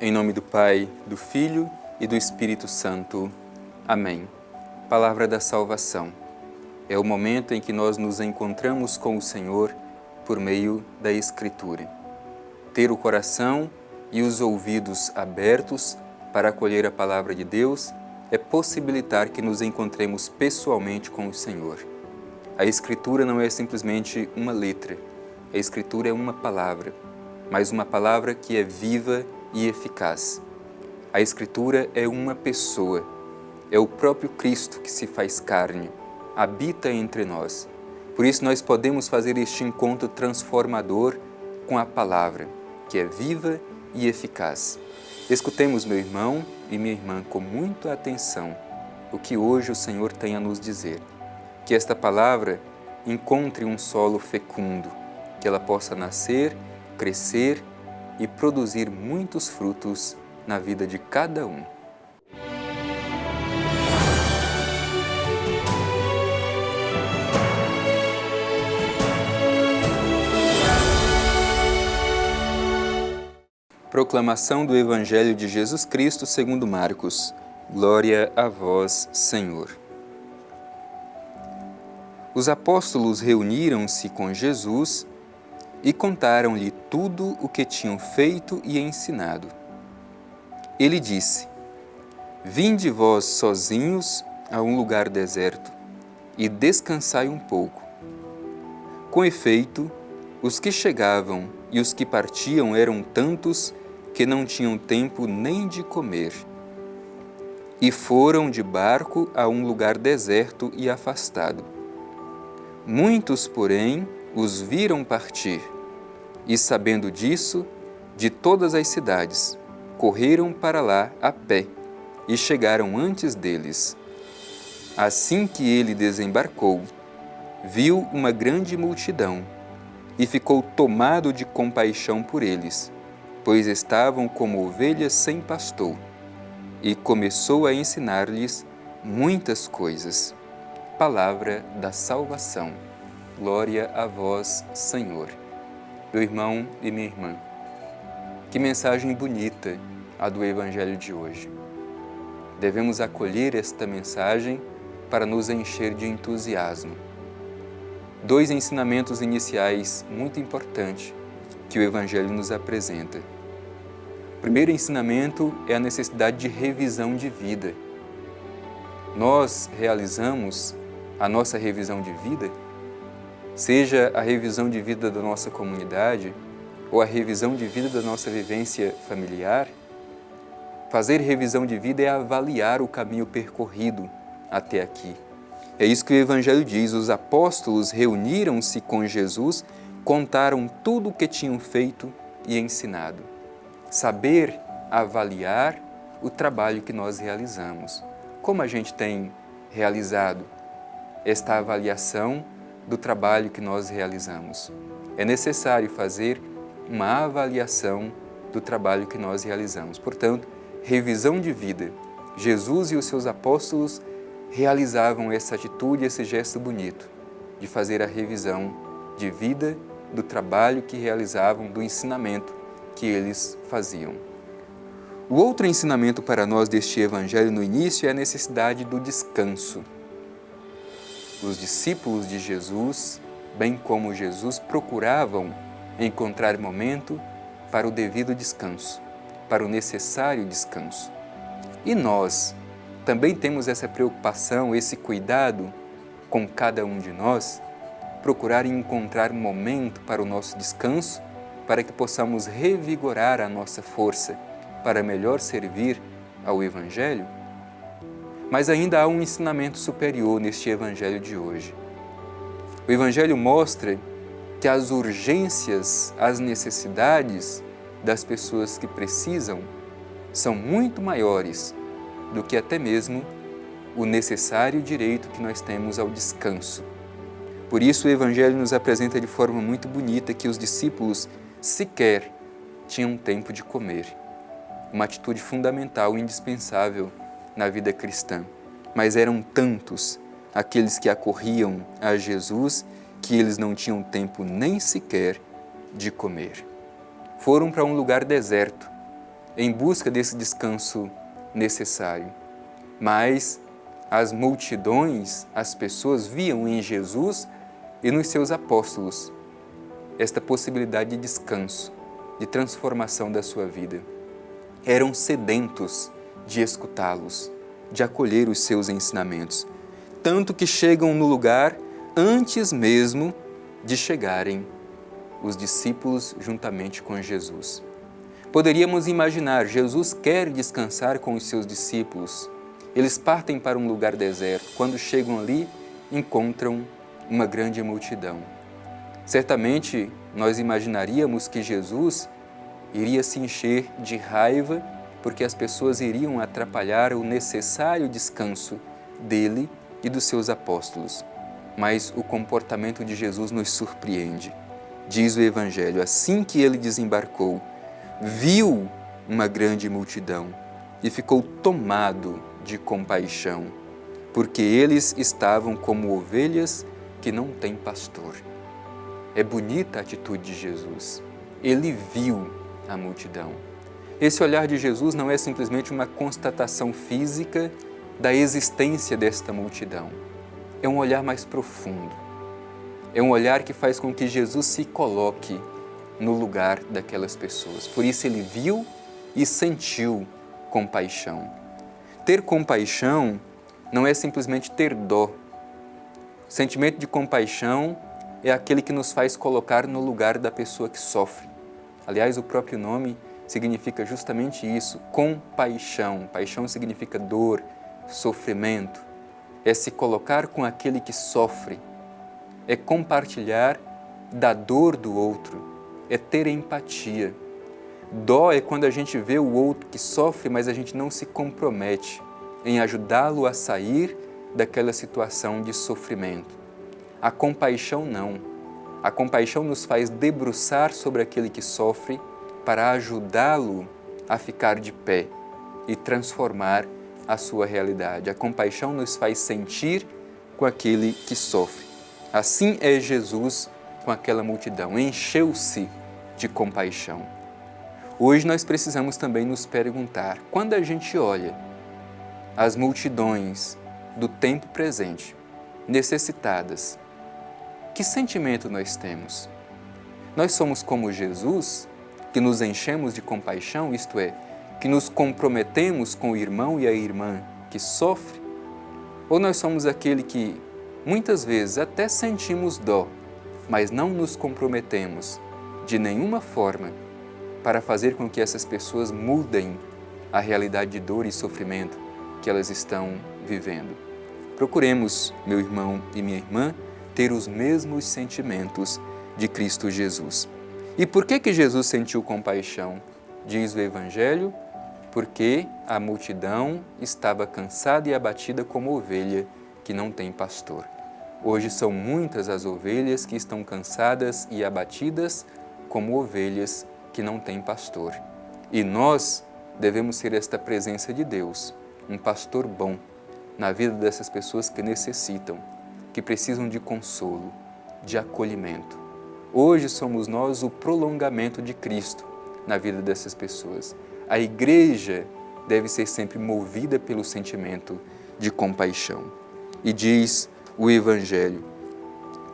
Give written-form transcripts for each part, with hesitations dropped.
Em nome do Pai, do Filho e do Espírito Santo. Amém. Palavra da salvação. É o momento em que nós nos encontramos com o Senhor por meio da Escritura. Ter o coração e os ouvidos abertos para acolher a Palavra de Deus é possibilitar que nos encontremos pessoalmente com o Senhor. A Escritura não é simplesmente uma letra. A Escritura é uma palavra, mas uma palavra que é viva e eficaz. A Escritura é uma pessoa, é o próprio Cristo que se faz carne, habita entre nós. Por isso nós podemos fazer este encontro transformador com a palavra, que é viva e eficaz. Escutemos, meu irmão e minha irmã, com muita atenção o que hoje o Senhor tem a nos dizer. Que esta palavra encontre um solo fecundo, que ela possa nascer, crescer e produzir muitos frutos na vida de cada um. Proclamação do Evangelho de Jesus Cristo segundo Marcos. Glória a vós, Senhor. Os apóstolos reuniram-se com Jesus e contaram-lhe tudo o que tinham feito e ensinado. Ele disse: Vinde vós sozinhos a um lugar deserto e descansai um pouco. Com efeito, os que chegavam e os que partiam eram tantos que não tinham tempo nem de comer. E foram de barco a um lugar deserto e afastado. Muitos, porém, os viram partir. E, sabendo disso, de todas as cidades, correram para lá a pé e chegaram antes deles. Assim que ele desembarcou, viu uma grande multidão e ficou tomado de compaixão por eles, pois estavam como ovelhas sem pastor, e começou a ensinar-lhes muitas coisas. Palavra da salvação. Glória a vós, Senhor. Meu irmão e minha irmã, que mensagem bonita a do Evangelho de hoje. Devemos acolher esta mensagem para nos encher de entusiasmo. Dois ensinamentos iniciais muito importantes que o Evangelho nos apresenta. O primeiro ensinamento é a necessidade de revisão de vida. Nós realizamos a nossa revisão de vida, seja a revisão de vida da nossa comunidade ou a revisão de vida da nossa vivência familiar. Fazer revisão de vida é avaliar o caminho percorrido até aqui. É isso que o Evangelho diz. Os apóstolos reuniram-se com Jesus, contaram tudo o que tinham feito e ensinado. Saber avaliar o trabalho que nós realizamos. Como a gente tem realizado esta avaliação do trabalho que nós realizamos? É necessário fazer uma avaliação do trabalho que nós realizamos. Portanto, revisão de vida. Jesus e os seus apóstolos realizavam essa atitude, esse gesto bonito de fazer a revisão de vida do trabalho que realizavam, do ensinamento que eles faziam. O outro ensinamento para nós deste Evangelho no início é a necessidade do descanso. Os discípulos de Jesus, bem como Jesus, procuravam encontrar momento para o devido descanso, para o necessário descanso. E nós também temos essa preocupação, esse cuidado com cada um de nós, procurar encontrar momento para o nosso descanso, para que possamos revigorar a nossa força para melhor servir ao Evangelho. Mas ainda há um ensinamento superior neste Evangelho de hoje. O Evangelho mostra que as urgências, as necessidades das pessoas que precisam são muito maiores do que até mesmo o necessário direito que nós temos ao descanso. Por isso o Evangelho nos apresenta de forma muito bonita que os discípulos sequer tinham tempo de comer. Uma atitude fundamental e indispensável na vida cristã. Mas eram tantos aqueles que acorriam a Jesus que eles não tinham tempo nem sequer de comer. Foram para um lugar deserto em busca desse descanso necessário. Mas as multidões, as pessoas viam em Jesus e nos seus apóstolos esta possibilidade de descanso, de transformação da sua vida. Eram sedentos de escutá-los, de acolher os seus ensinamentos, tanto que chegam no lugar antes mesmo de chegarem os discípulos juntamente com Jesus. Poderíamos imaginar, Jesus quer descansar com os seus discípulos. Eles partem para um lugar deserto. Quando chegam ali, encontram uma grande multidão. Certamente, nós imaginaríamos que Jesus iria se encher de raiva porque as pessoas iriam atrapalhar o necessário descanso dele e dos seus apóstolos. Mas o comportamento de Jesus nos surpreende. Diz o Evangelho, assim que ele desembarcou, viu uma grande multidão e ficou tomado de compaixão, porque eles estavam como ovelhas que não têm pastor. É bonita a atitude de Jesus. Ele viu a multidão. Esse olhar de Jesus não é simplesmente uma constatação física da existência desta multidão. É um olhar mais profundo. É um olhar que faz com que Jesus se coloque no lugar daquelas pessoas. Por isso ele viu e sentiu compaixão. Ter compaixão não é simplesmente ter dó. O sentimento de compaixão é aquele que nos faz colocar no lugar da pessoa que sofre. Aliás, o próprio nome significa justamente isso, compaixão. Paixão significa dor, sofrimento. É se colocar com aquele que sofre. É compartilhar da dor do outro. É ter empatia. Dó é quando a gente vê o outro que sofre, mas a gente não se compromete em ajudá-lo a sair daquela situação de sofrimento. A compaixão não. A compaixão nos faz debruçar sobre aquele que sofre para ajudá-lo a ficar de pé e transformar a sua realidade. A compaixão nos faz sentir com aquele que sofre. Assim é Jesus com aquela multidão, encheu-se de compaixão. Hoje nós precisamos também nos perguntar, quando a gente olha as multidões do tempo presente, necessitadas, que sentimento nós temos? Nós somos como Jesus, que nos enchemos de compaixão, isto é, que nos comprometemos com o irmão e a irmã que sofre? Ou nós somos aquele que muitas vezes até sentimos dó, mas não nos comprometemos de nenhuma forma para fazer com que essas pessoas mudem a realidade de dor e sofrimento que elas estão vivendo? Procuremos, meu irmão e minha irmã, ter os mesmos sentimentos de Cristo Jesus. E por que Jesus sentiu compaixão? Diz o Evangelho, porque a multidão estava cansada e abatida como ovelha que não tem pastor. Hoje são muitas as ovelhas que estão cansadas e abatidas como ovelhas que não têm pastor. E nós devemos ser esta presença de Deus, um pastor bom, na vida dessas pessoas que necessitam, que precisam de consolo, de acolhimento. Hoje somos nós o prolongamento de Cristo na vida dessas pessoas. A igreja deve ser sempre movida pelo sentimento de compaixão. E diz o Evangelho,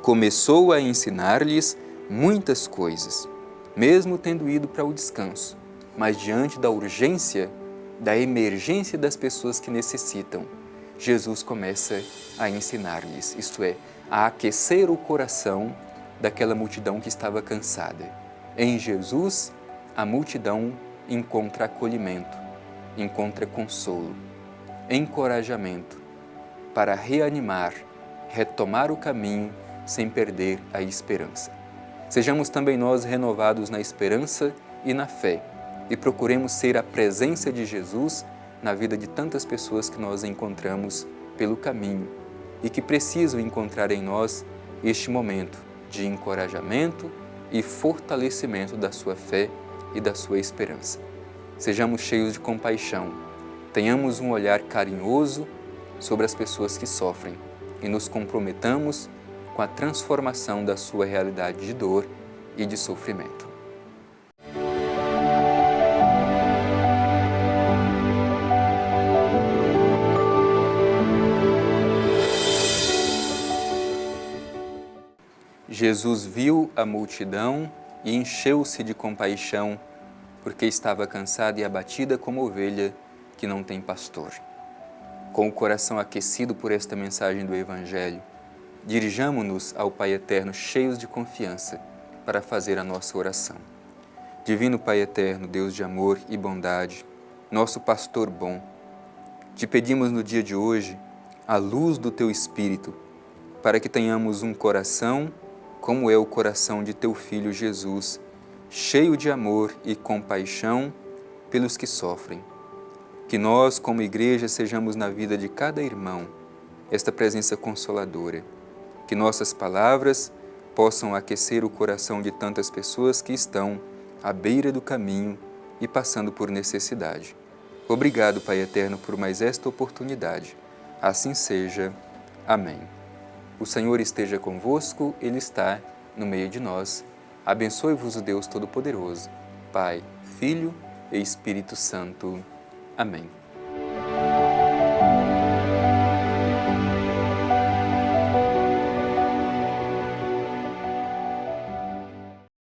começou a ensinar-lhes muitas coisas, mesmo tendo ido para o descanso, mas diante da urgência, da emergência das pessoas que necessitam, Jesus começa a ensinar-lhes, isto é, a aquecer o coração daquela multidão que estava cansada. Em Jesus, a multidão encontra acolhimento, encontra consolo, encorajamento para reanimar, retomar o caminho sem perder a esperança. Sejamos também nós renovados na esperança e na fé e procuremos ser a presença de Jesus na vida de tantas pessoas que nós encontramos pelo caminho e que precisam encontrar em nós este momento de encorajamento e fortalecimento da sua fé e da sua esperança. Sejamos cheios de compaixão, tenhamos um olhar carinhoso sobre as pessoas que sofrem e nos comprometamos com a transformação da sua realidade de dor e de sofrimento. Jesus viu a multidão e encheu-se de compaixão, porque estava cansada e abatida como ovelha que não tem pastor. Com o coração aquecido por esta mensagem do Evangelho, dirijamo-nos ao Pai Eterno cheios de confiança para fazer a nossa oração. Divino Pai Eterno, Deus de amor e bondade, nosso pastor bom, te pedimos no dia de hoje a luz do Teu Espírito, para que tenhamos um coração como é o coração de Teu Filho Jesus, cheio de amor e compaixão pelos que sofrem. Que nós, como igreja, sejamos na vida de cada irmão esta presença consoladora. Que nossas palavras possam aquecer o coração de tantas pessoas que estão à beira do caminho e passando por necessidade. Obrigado, Pai Eterno, por mais esta oportunidade. Assim seja. Amém. O Senhor esteja convosco, Ele está no meio de nós. Abençoe-vos o Deus Todo-Poderoso, Pai, Filho e Espírito Santo. Amém.